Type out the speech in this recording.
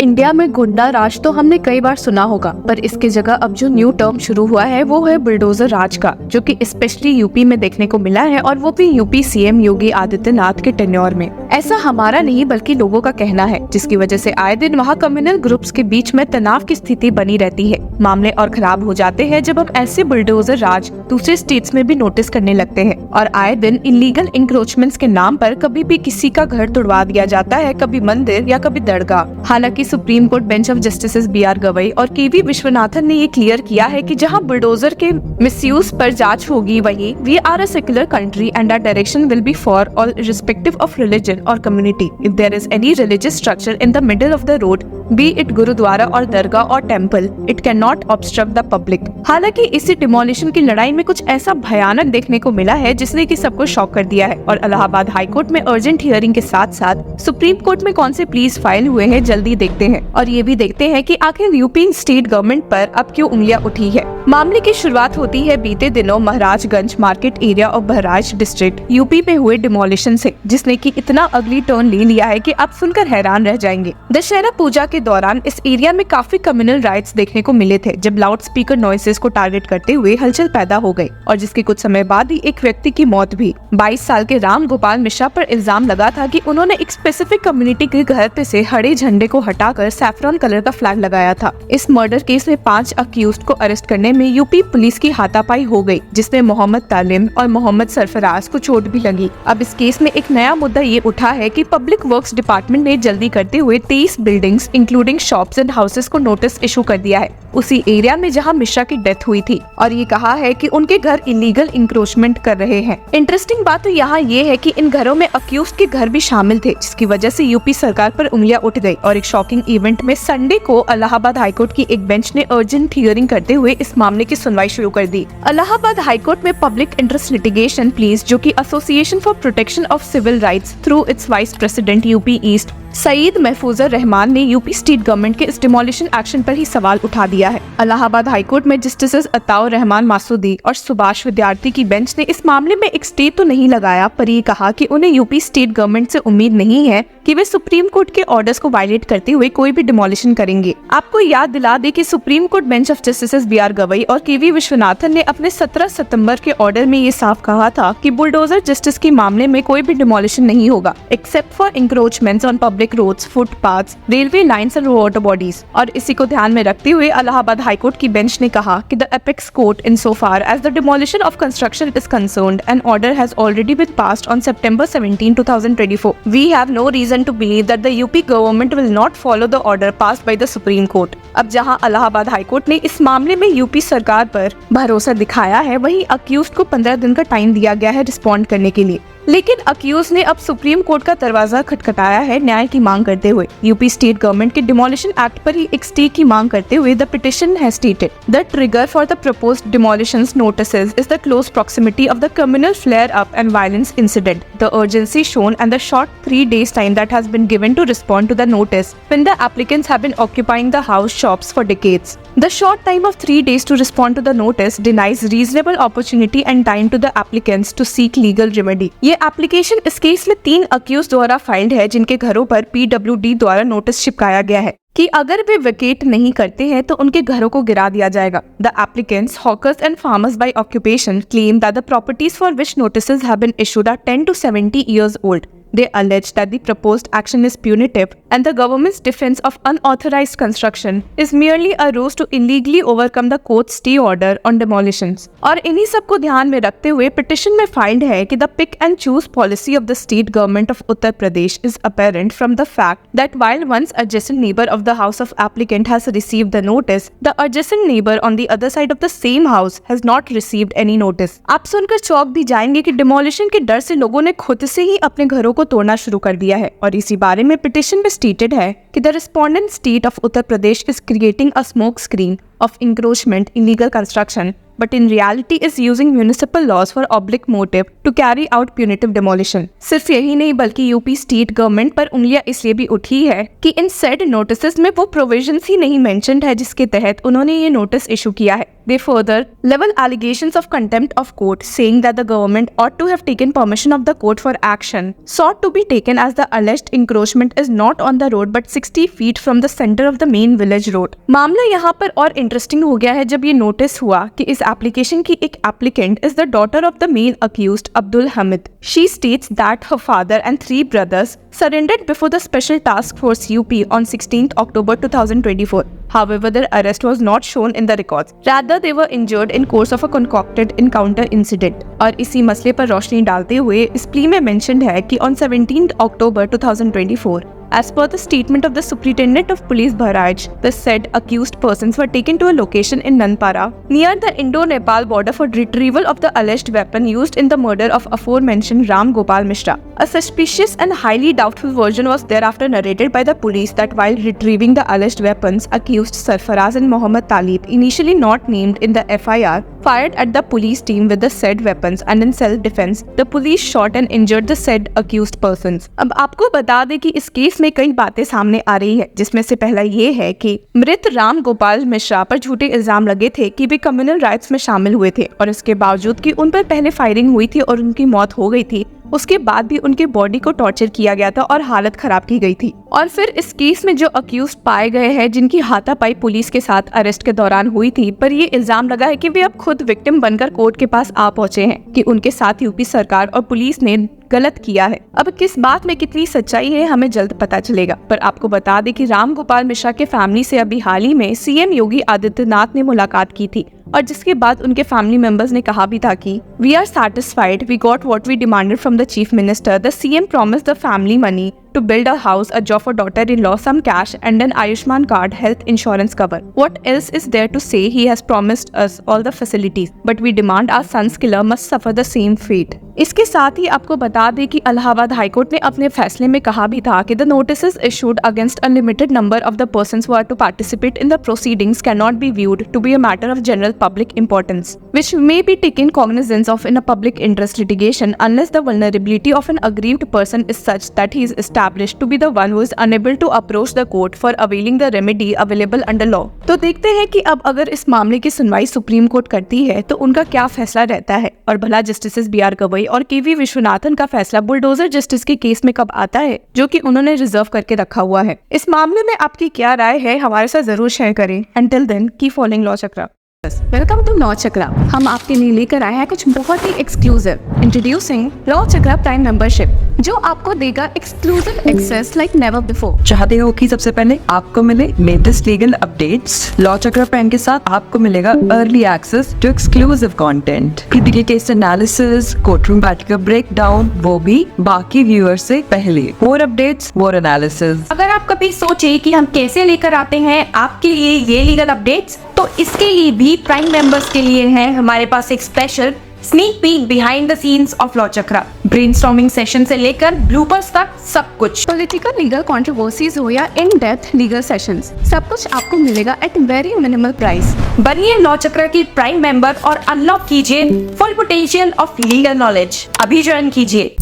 India में गुंडा राज तो हमने कई बार सुना होगा, पर इसकी जगह अब जो न्यू टर्म शुरू हुआ है वो है बुलडोजर राज का, जो कि स्पेशली यूपी में देखने को मिला है, और वो भी यूपी सीएम योगी आदित्यनाथ के टेन्योर में। ऐसा हमारा नहीं बल्कि लोगों का कहना है, जिसकी वजह से आए दिन वहाँ कम्युनल ग्रुप्स के बीच में तनाव की स्थिति बनी रहती है। मामले और खराब हो जाते हैं जब हम ऐसे बुलडोजर राज दूसरे स्टेट्स में भी नोटिस करने लगते हैं, और आए दिन इलीगल इंक्रोचमेंट्स के नाम पर कभी भी किसी का घर तुड़वा दिया जाता है, कभी मंदिर या कभी दरगाह। हालांकि Supreme Court bench of justice B R. Gavai और के.वी. विश्वनाथन ने ये क्लियर किया है कि जहां बुलडोजर के मिसयूज पर जांच होगी, वहीं we are a secular country and our direction will be for all respective of religion और community. If there is any religious structure in the middle of the road, be it gurdwara और दरगाह और temple, it can not obstruct the public. हालांकि इसी demolition की लड़ाई में कुछ ऐसा भयानक देखने को मिला है जिसने कि सबको शॉक कर दिया है, और इलाहाबाद हाई कोर्ट में अर्जेंट हियरिंग के साथ साथ सुप्रीम कोर्ट में कौन से प्लीज फाइल हुए हैं, जल्दी देखते हैं। और ये भी देखते हैं कि आखिर यूपी स्टेट गवर्नमेंट पर अब क्यों उंगलियां उठी है। मामले की शुरुआत होती है बीते दिनों महाराजगंज मार्केट एरिया और बहराइच डिस्ट्रिक्ट यूपी में हुए डिमोलिशन से, जिसने की इतना अगली टर्न ले लिया है कि आप सुनकर हैरान रह जाएंगे। दशहरा पूजा के दौरान इस एरिया में काफी कम्युनल राइट्स देखने को मिले थे, जब लाउड स्पीकर नॉइसेस को टारगेट करते हुए हलचल पैदा हो गई, और जिसके कुछ समय बाद ही एक व्यक्ति की मौत भी। 22 साल के राम गोपाल मिश्रा पर इल्जाम लगा था कि उन्होंने एक स्पेसिफिक कम्युनिटी के घर पे से हरे झंडे को हटाकर सैफरॉन कलर का फ्लैग लगाया था। इस मर्डर केस में 5 अक्यूज्ड को अरेस्ट करने में यूपी पुलिस की हाथापाई हो गई, जिसमें मोहम्मद तालिम और मोहम्मद सरफराज को चोट भी लगी। अब इस केस में एक नया मुद्दा ये उठा है कि पब्लिक वर्क्स डिपार्टमेंट ने जल्दी करते हुए 23 buildings including shops and houses को नोटिस इशू कर दिया है, उसी एरिया में जहां मिश्रा की डेथ हुई थी, और ये कहा है कि उनके घर इलीगल इंक्रोचमेंट कर रहे हैं। इंटरेस्टिंग बात तो यहाँ ये है कि इन घरों में अक्यूज के घर भी शामिल थे, जिसकी वजह से यूपी सरकार पर उंगलियां उठ गई। और एक शॉकिंग इवेंट में संडे को इलाहाबाद हाईकोर्ट की एक बेंच ने अर्जेंट हियरिंग करते हुए इस मामले की सुनवाई शुरू कर दी। इलाहाबाद हाईकोर्ट में पब्लिक इंटरेस्ट लिटिगेशन प्लीज, जो कि association for protection of civil rights through its vice president UP east Syed Mahfoozur Rahman ने यूपी स्टेट गवर्नमेंट के इस डिमोलिशन एक्शन पर ही सवाल उठा दिया है। इलाहाबाद हाईकोर्ट में जस्टिस अताउर रहमान मासूदी और सुभाष विद्यार्थी की बेंच ने इस मामले में एक स्टे तो नहीं लगाया, पर ये कहा कि उन्हें यूपी स्टेट गवर्नमेंट से उम्मीद नहीं है कि वे सुप्रीम कोर्ट के ऑर्डर्स को वायलेट करते हुए कोई भी डिमोलिशन करेंगे। आपको याद दिला दे कि Supreme Court bench of justice B R. Gavai और के.वी. विश्वनाथन ने अपने 17 सितंबर के ऑर्डर में ये साफ कहा था कि बुलडोजर जस्टिस के मामले में कोई भी डिमोलिशन नहीं होगा, except for encroachments on public roads, footpaths, railway lines and water bodies. और इसी को ध्यान में रखते हुए इलाहाबाद हाईकोर्ट की बेंच ने कहा कि the apex court in so far as the demolition of construction is concerned, an order has already been passed on September 17, 2024. We have no reason to believe that the UP government will not follow the order passed by the Supreme Court. अब जहां Allahabad high court ने इस मामले में UP सरकार पर भरोसा दिखाया है, वहीं अक्यूज्ड को 15 दिन का टाइम दिया गया है रिस्पॉन्ड करने के लिए। लेकिन अक्यूज ने अब सुप्रीम कोर्ट का दरवाजा खटखटाया है न्याय की मांग करते हुए। यूपी स्टेट गवर्नमेंट के डिमोलिशन एक्ट पर ही एक स्टे की मांग करते हुए the petition has stated the trigger for the proposed demolitions notices is the close proximity of the communal flare up and violence incident, the urgency shown and the short 3 days time that has been given to respond to the notice when the applicants have been occupying the house shops for decades. The short time of 3 days to respond to the notice denies reasonable opportunity and time to the applicants to seek legal remedy. ये application इस case में 3 accused द्वारा filed है, जिनके घरों पर PWD द्वारा notice चिपकाया गया है कि अगर वे वेकेट नहीं करते हैं तो उनके घरों को गिरा दिया जाएगा। The applicants, hawkers and farmers by occupation claim that the properties for which notices have been issued are 10 to 70 years old. They allege that the proposed action is punitive and the government's defense of unauthorized construction is merely a ruse to illegally overcome the court's stay order on demolitions. और इन्हीं सब को ध्यान में रखते हुए petition में filed है कि the pick and choose policy of the state government of Uttar Pradesh is apparent from the fact that while one's adjacent neighbor of the house of applicant has received the notice, the adjacent neighbor on the other side of the same house has not received any notice. आप सुनकर चौंक भी जाएंगे कि demolition के डर से लोगों ने खुद से ही अपने घरों को तोड़ना शुरू कर दिया है, और इसी बारे में पिटिशन में स्टेटेड है कि the respondent state of Uttar Pradesh is creating a smoke screen of encroachment, illegal construction but in reality is using municipal laws for oblique motive to carry out punitive demolition. सिर्फ यही नहीं बल्कि यूपी स्टेट गवर्नमेंट पर उंगलियां इसलिए भी उठी है कि इन सेड नोटिसेस में वो प्रोविजंस ही नहीं मेंशन्ड है जिसके तहत उन्होंने ये नोटिस इशू किया है. They further level allegations of contempt of court, saying that the government ought to have taken permission of the court for action sought to be taken as the alleged encroachment is not on the road but 60 feet from the center of the main village road. मामला यहाँ पर और interesting हो गया है जब ये notice हुआ कि इस एप्लीकेशन की एक applicant is the daughter of the main accused Abdul Hamid. She states that her father and 3 brothers surrendered before the Special Task Force UP on 16th October 2024. However, their arrest was not shown in the records. Rather, they were injured in course of a concocted encounter incident. और इसी मसले पर रोशनी डालते हुए इस plea में mentioned है कि on 17th October 2024, as per the statement of the Superintendent of Police Bharuch, the said accused persons were taken to a location in Nanpara near the Indo-Nepal border for retrieval of the alleged weapon used in the murder of aforementioned Ram Gopal Mishra. A suspicious and highly doubtful version was thereafter narrated by the police that while retrieving the alleged weapons, accused Sarfaraz and Mohammad Talib, initially not named in the FIR, fired at the police team with the said weapons and in self-defense, the police shot and injured the said accused persons. अब आपको बता दें कि इस case में कई बातें सामने आ रही है जिसमें से पहला ये है कि मृत राम गोपाल मिश्रा पर झूठे इल्जाम लगे थे कि वे कम्युनल राइट्स में शामिल हुए थे और इसके बावजूद कि उन पर पहले फायरिंग हुई थी और उनकी मौत हो गई थी, उसके बाद भी उनके बॉडी को टॉर्चर किया गया था और हालत खराब की गई थी. और फिर इस केस में जो अक्यूज्ड पाए गए हैं जिनकी हाथापाई पुलिस के साथ अरेस्ट के दौरान हुई थी, पर ये इल्जाम लगा है कि वे अब खुद विक्टिम बनकर कोर्ट के पास आ पहुंचे हैं कि उनके साथ यूपी सरकार और पुलिस ने गलत किया है. अब किस बात में कितनी सच्चाई है हमें जल्द पता चलेगा, पर आपको बता दें कि राम गोपाल मिश्रा के फैमिली से अभी हाल ही में सीएम योगी आदित्यनाथ ने मुलाकात की थी और जिसके बाद उनके फैमिली मेंबर्स ने कहा भी था कि we are satisfied, we got what we demanded from the chief minister, the CM promised the family money to build a house, a job for daughter-in-law, some cash and an Ayushman card health insurance cover. What else is there to say? He has promised us all the facilities, but we demand our son's killer must suffer the same fate. इसके साथ ही आपको बता दें कि Allahabad high court ने अपने फैसले में कहा भी था कि the notices issued against a limited number of the persons who are to participate in the proceedings cannot be viewed to be a matter of general public importance, which may be taken cognizance of in a public interest litigation unless the vulnerability of an aggrieved person is such that he is established to be the one who is unable to approach the court for availing the remedy available under law. तो देखते हैं कि अब अगर इस मामले की सुनवाई सुप्रीम कोर्ट करती है तो उनका क्या फैसला रहता है और भला जस्टिस बी आर गवई और के.वी. विश्वनाथन का फैसला बुलडोजर जस्टिस के केस में कब आता है जो कि उन्होंने रिजर्व करके रखा हुआ है. इस मामले में आपकी क्या राय है हमारे साथ जरूर शेयर करें. Until then, keep following law Chakra. Welcome to law Chakra. हम आपके लिए लेकर आए हैं कुछ बहुत ही exclusive. Introducing law Chakra prime membership, जो आपको देगा exclusive access like never before. चाहते हो कि सबसे पहले आपको मिले latest legal updates? Law Chakra prime के साथ आपको मिलेगा early access to exclusive content, critical case analysis, courtroom battle का ब्रेकडाउन, वो भी बाकी व्यूअर्स से पहले. मोर अपडेट्स, मोर एनालिसिस. अगर आप कभी सोचे कि हम कैसे लेकर आते हैं आपके लिए ये लीगल अपडेट्स, तो इसके लिए भी प्राइम मेंबर्स के लिए है हमारे पास एक special sneak peek behind the scenes of law chakra. Brainstorming session से लेकर ब्लूपर्स तक सब कुछ. पॉलिटिकल लीगल कंट्रोवर्सीज हो या इन डेप्थ लीगल सेशंस, सब कुछ आपको मिलेगा एट वेरी मिनिमल प्राइस. बनिए लॉ चक्रा की प्राइम मेंबर और अनलॉक कीजिए full potential of legal knowledge. अभी ज्वाइन कीजिए.